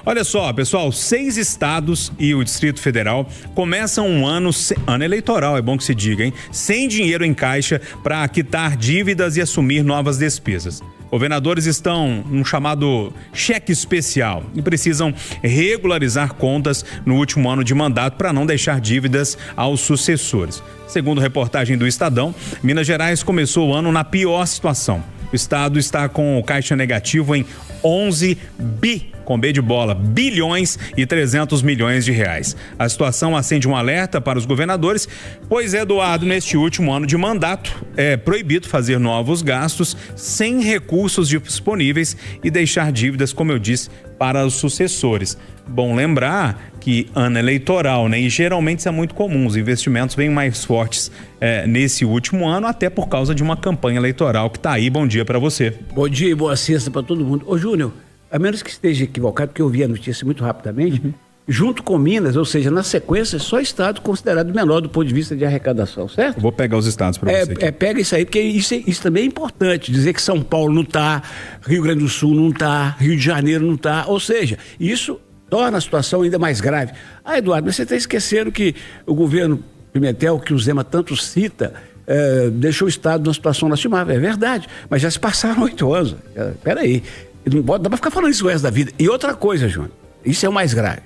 Olha só, pessoal, 6 estados e o Distrito Federal começam um ano eleitoral, é bom que se diga, hein? Sem dinheiro em caixa para quitar dívidas e assumir novas despesas. Governadores estão num chamado cheque especial e precisam regularizar contas no último ano de mandato para não deixar dívidas aos sucessores. Segundo reportagem do Estadão, Minas Gerais começou o ano na pior situação. O estado está com o caixa negativo em 11 bilhões e 300 milhões de reais. A situação acende um alerta para os governadores, pois Eduardo, neste último ano de mandato, é proibido fazer novos gastos sem recursos disponíveis e deixar dívidas, como eu disse, para os sucessores. Bom lembrar que ano eleitoral, né? E geralmente isso é muito comum, os investimentos vêm mais fortes nesse último ano, até por causa de uma campanha eleitoral que está aí. Bom dia para você. Bom dia e boa sexta para todo mundo. Ô Júnior, a menos que esteja equivocado, porque eu vi a notícia muito rapidamente, junto com Minas, ou seja, na sequência, só estado considerado menor do ponto de vista de arrecadação, certo? Eu vou pegar os estados para você aqui. Pega isso aí, porque isso também é importante, dizer que São Paulo não está, Rio Grande do Sul não está, Rio de Janeiro não está, ou seja, isso torna a situação ainda mais grave. Eduardo, mas você está esquecendo que o governo Pimentel, que o Zema tanto cita, deixou o estado numa situação lastimável, é verdade, mas já se passaram 8 anos, peraí. Não dá para ficar falando isso o resto da vida. E outra coisa, Júnior, isso é o mais grave.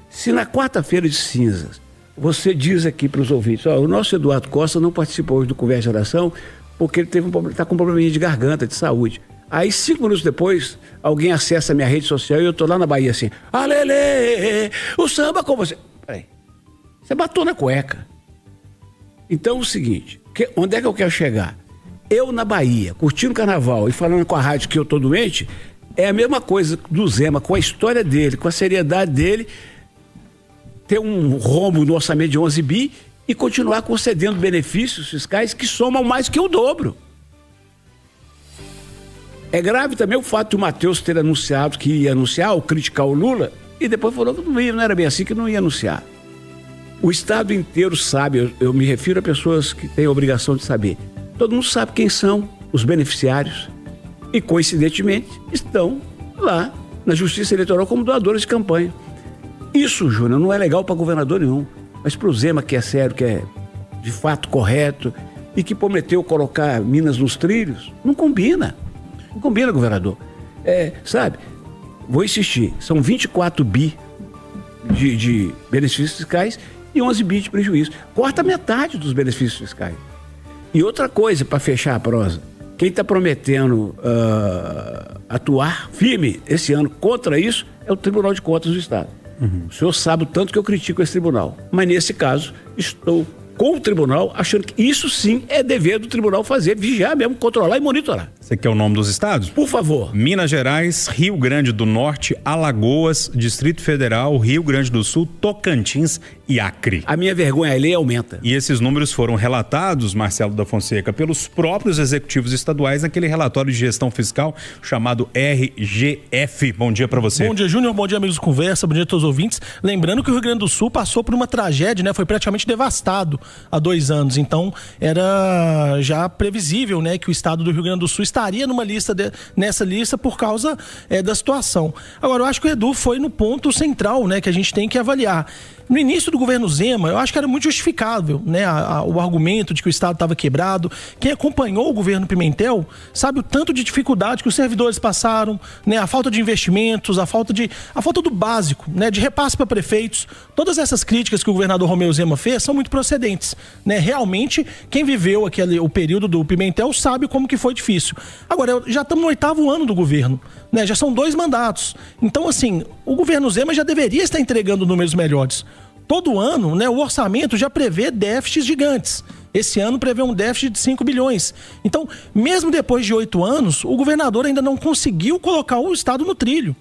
Se na quarta-feira de cinzas você diz aqui para os ouvintes, o nosso Eduardo Costa não participou hoje do Conversa de Oração porque ele está com um probleminha de garganta, de saúde. Aí 5 minutos depois, alguém acessa a minha rede social e eu tô lá na Bahia assim, alelê, o samba com você. Peraí, você matou na cueca. Então é o seguinte, onde é que eu quero chegar? Eu na Bahia, curtindo o carnaval e falando com a rádio que eu tô doente, é a mesma coisa do Zema, com a história dele, com a seriedade dele, ter um rombo no orçamento de 11 bi e continuar concedendo benefícios fiscais que somam mais que o dobro. É grave também o fato de o Matheus ter anunciado que ia anunciar ou criticar o Lula e depois falou que não era bem assim, que não ia anunciar. O estado inteiro sabe, eu me refiro a pessoas que têm a obrigação de saber. Todo mundo sabe quem são os beneficiários e, coincidentemente, estão lá na Justiça Eleitoral como doadores de campanha. Isso, Júnior, não é legal para governador nenhum, mas para o Zema, que é sério, que é de fato correto e que prometeu colocar Minas nos trilhos, não combina. Não combina, governador. Sabe, vou insistir, são 24 bi de benefícios fiscais e 11 bi de prejuízo. Corta metade dos benefícios fiscais. E outra coisa, para fechar a prosa, quem está prometendo atuar firme esse ano contra isso é o Tribunal de Contas do Estado. O senhor sabe o tanto que eu critico esse tribunal, mas nesse caso estou com o tribunal achando que isso sim é dever do tribunal fazer, vigiar mesmo, controlar e monitorar. Você quer o nome dos estados? Por favor. Minas Gerais, Rio Grande do Norte, Alagoas, Distrito Federal, Rio Grande do Sul, Tocantins e Acre. A minha vergonha alheia aumenta. E esses números foram relatados, Marcelo da Fonseca, pelos próprios executivos estaduais naquele relatório de gestão fiscal chamado RGF. Bom dia para você. Bom dia, Júnior. Bom dia, amigos do Conversa. Bom dia a todos os ouvintes. Lembrando que o Rio Grande do Sul passou por uma tragédia, né? Foi praticamente devastado há 2 anos. Então, era já previsível, né, que o estado do Rio Grande do Sul estaria nessa lista por causa da situação. Agora, eu acho que o Edu foi no ponto central, né, que a gente tem que avaliar. No início do governo Zema, eu acho que era muito justificável, né, o argumento de que o Estado estava quebrado. Quem acompanhou o governo Pimentel sabe o tanto de dificuldade que os servidores passaram, né, a falta de investimentos, a falta do básico, né, de repasse para prefeitos. Todas essas críticas que o governador Romeu Zema fez são muito procedentes, né? Realmente, quem viveu o período do Pimentel sabe como que foi difícil. Agora, já estamos no 8º ano do governo, né? Já são 2 mandatos. Então, assim, o governo Zema já deveria estar entregando números melhores. Todo ano, né, o orçamento já prevê déficits gigantes. Esse ano prevê um déficit de 5 bilhões. Então, mesmo depois de 8 anos, o governador ainda não conseguiu colocar o Estado no trilho.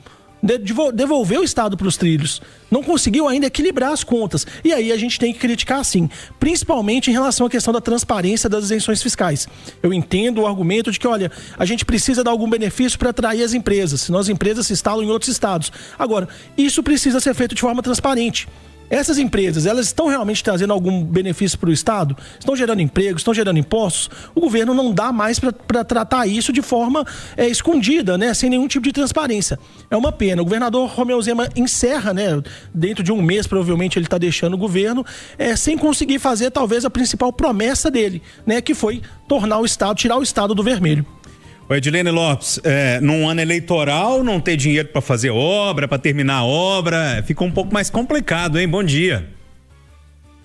Devolver o Estado para os trilhos. Não conseguiu ainda equilibrar as contas. E aí a gente tem que criticar sim, principalmente em relação à questão da transparência das isenções fiscais. Eu entendo o argumento de que, olha, a gente precisa dar algum benefício para atrair as empresas, senão as empresas se instalam em outros estados. Agora, isso precisa ser feito de forma transparente. Essas empresas, elas estão realmente trazendo algum benefício para o Estado? Estão gerando emprego, estão gerando impostos? O governo não dá mais para tratar isso de forma escondida, né? Sem nenhum tipo de transparência. É uma pena. O governador Romeu Zema encerra, né? Dentro de um mês, provavelmente, ele está deixando o governo, sem conseguir fazer, talvez, a principal promessa dele, né? Que foi tornar o Estado, tirar o Estado do vermelho. O Edilene Lopes, num ano eleitoral, não ter dinheiro para fazer obra, para terminar a obra, fica um pouco mais complicado, hein? Bom dia.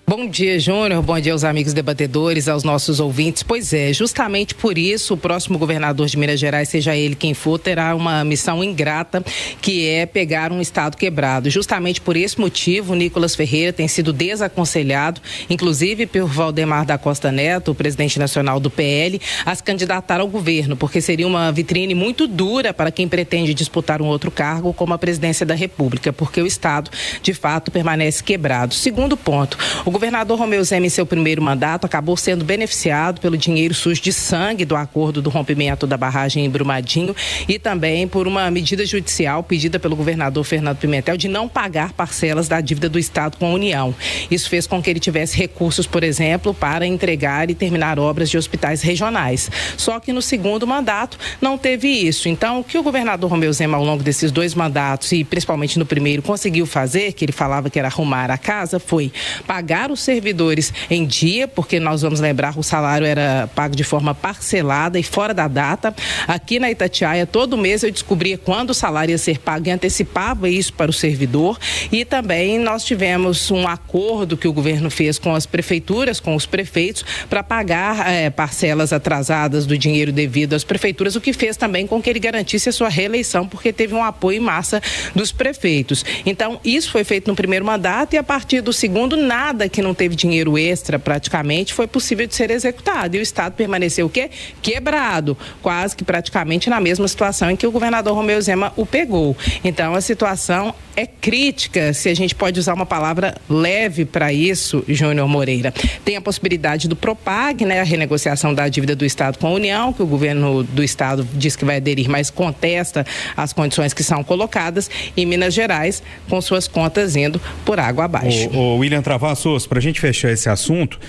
Bom dia, Júnior. Bom dia aos amigos debatedores, aos nossos ouvintes. Pois é, justamente por isso o próximo governador de Minas Gerais, seja ele quem for, terá uma missão ingrata, que é pegar um estado quebrado. Justamente por esse motivo, o Nicolas Ferreira tem sido desaconselhado, inclusive por Valdemar da Costa Neto, o presidente nacional do PL, a se candidatar ao governo, porque seria uma vitrine muito dura para quem pretende disputar um outro cargo, como a presidência da República, porque o estado, de fato, permanece quebrado. Segundo ponto, o governador Romeu Zema, em seu primeiro mandato, acabou sendo beneficiado pelo dinheiro sujo de sangue do acordo do rompimento da barragem em Brumadinho e também por uma medida judicial pedida pelo governador Fernando Pimentel de não pagar parcelas da dívida do Estado com a União. Isso fez com que ele tivesse recursos, por exemplo, para entregar e terminar obras de hospitais regionais. Só que no segundo mandato não teve isso. Então, o que o governador Romeu Zema, ao longo desses 2 mandatos e principalmente no primeiro, conseguiu fazer, que ele falava que era arrumar a casa, foi pagar os servidores em dia, porque nós vamos lembrar, o salário era pago de forma parcelada e fora da data. Aqui na Itatiaia, todo mês eu descobria quando o salário ia ser pago e antecipava isso para o servidor. E também nós tivemos um acordo que o governo fez com as prefeituras, com os prefeitos, para pagar parcelas atrasadas do dinheiro devido às prefeituras, o que fez também com que ele garantisse a sua reeleição, porque teve um apoio em massa dos prefeitos. Então, isso foi feito no primeiro mandato e a partir do segundo, nada que não teve dinheiro extra praticamente foi possível de ser executado. E o Estado permaneceu o quê? Quebrado, quase que praticamente na mesma situação em que o governador Romeu Zema o pegou. Então a situação é crítica, se a gente pode usar uma palavra leve para isso, Júnior Moreira. Tem a possibilidade do Propag, né, a renegociação da dívida do Estado com a União, que o governo do Estado diz que vai aderir, mas contesta as condições que são colocadas, e Minas Gerais com suas contas indo por água abaixo. O William Travassos, para a gente fechar esse assunto,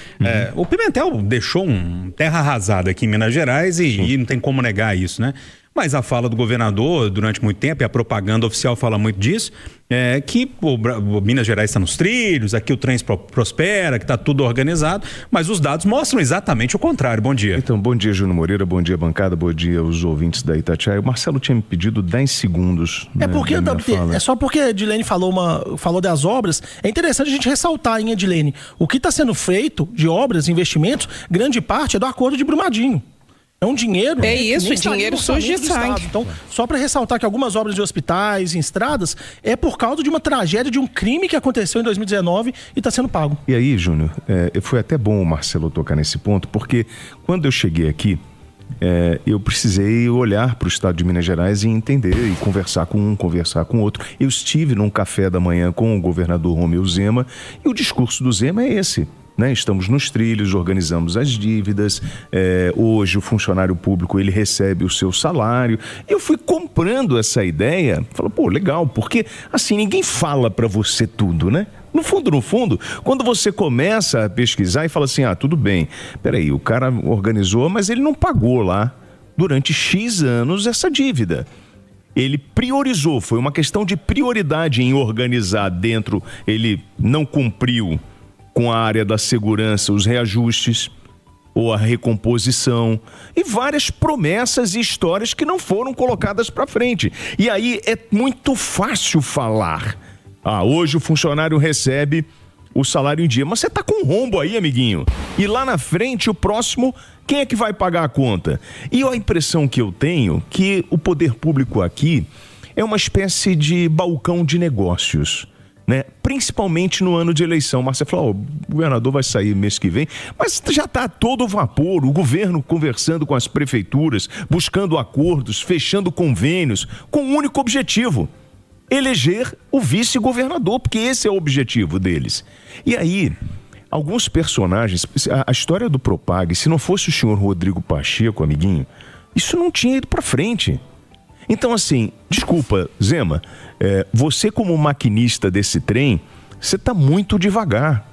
o Pimentel deixou um terra arrasada aqui em Minas Gerais e não tem como negar isso, né? Mas a fala do governador durante muito tempo, e a propaganda oficial fala muito disso, que o Minas Gerais está nos trilhos, aqui o trem prospera, que está tudo organizado, mas os dados mostram exatamente o contrário. Bom dia. Então, bom dia, Júnior Moreira, bom dia, bancada, bom dia aos ouvintes da Itatiaia. O Marcelo tinha me pedido 10 segundos. É só porque a Edilene falou das obras, é interessante a gente ressaltar, hein, Edilene, o que está sendo feito de obras, investimentos, grande parte é do acordo de Brumadinho. É um dinheiro... É isso, dinheiro sujo de sangue. Então, só para ressaltar que algumas obras de hospitais, em estradas, é por causa de uma tragédia, de um crime que aconteceu em 2019 e está sendo pago. E aí, Júnior, foi até bom o Marcelo tocar nesse ponto, porque quando eu cheguei aqui, eu precisei olhar para o estado de Minas Gerais e entender e conversar com um, conversar com outro. Eu estive num café da manhã com o governador Romeu Zema e o discurso do Zema é esse. Né? Estamos nos trilhos, organizamos as dívidas, hoje o funcionário público ele recebe o seu salário. Eu fui comprando essa ideia, falo, pô, legal, porque assim, ninguém fala pra você tudo, né? No fundo, quando você começa a pesquisar e fala assim, tudo bem, peraí, o cara organizou, mas ele não pagou lá durante X anos essa dívida. Ele priorizou, foi uma questão de prioridade em organizar dentro, ele não cumpriu com a área da segurança, os reajustes ou a recomposição e várias promessas e histórias que não foram colocadas para frente. E aí é muito fácil falar. Hoje o funcionário recebe o salário em dia, mas você tá com um rombo aí, amiguinho. E lá na frente, o próximo, quem é que vai pagar a conta? E a impressão que eu tenho que o poder público aqui é uma espécie de balcão de negócios. Né? Principalmente no ano de eleição. Mas você falou, o governador vai sair mês que vem, mas já está todo vapor, o governo conversando com as prefeituras, buscando acordos, fechando convênios, com um único objetivo: eleger o vice-governador, porque esse é o objetivo deles. E aí, alguns personagens, a história do Propag, se não fosse o senhor Rodrigo Pacheco, amiguinho, isso não tinha ido para frente. Então, assim, desculpa, Zema, você como maquinista desse trem, Você está muito devagar.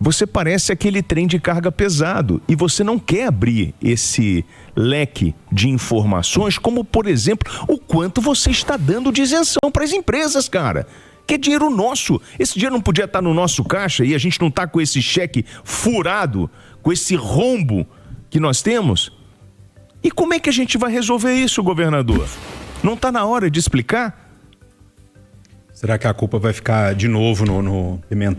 Você parece aquele trem de carga pesado e você não quer abrir esse leque de informações, como, por exemplo, o quanto você está dando de isenção para as empresas, cara. Que é dinheiro nosso. Esse dinheiro não podia estar no nosso caixa e a gente não está com esse cheque furado, com esse rombo que nós temos? E como é que a gente vai resolver isso, governador? Não está na hora de explicar? Será que a culpa vai ficar de novo no Pimentel?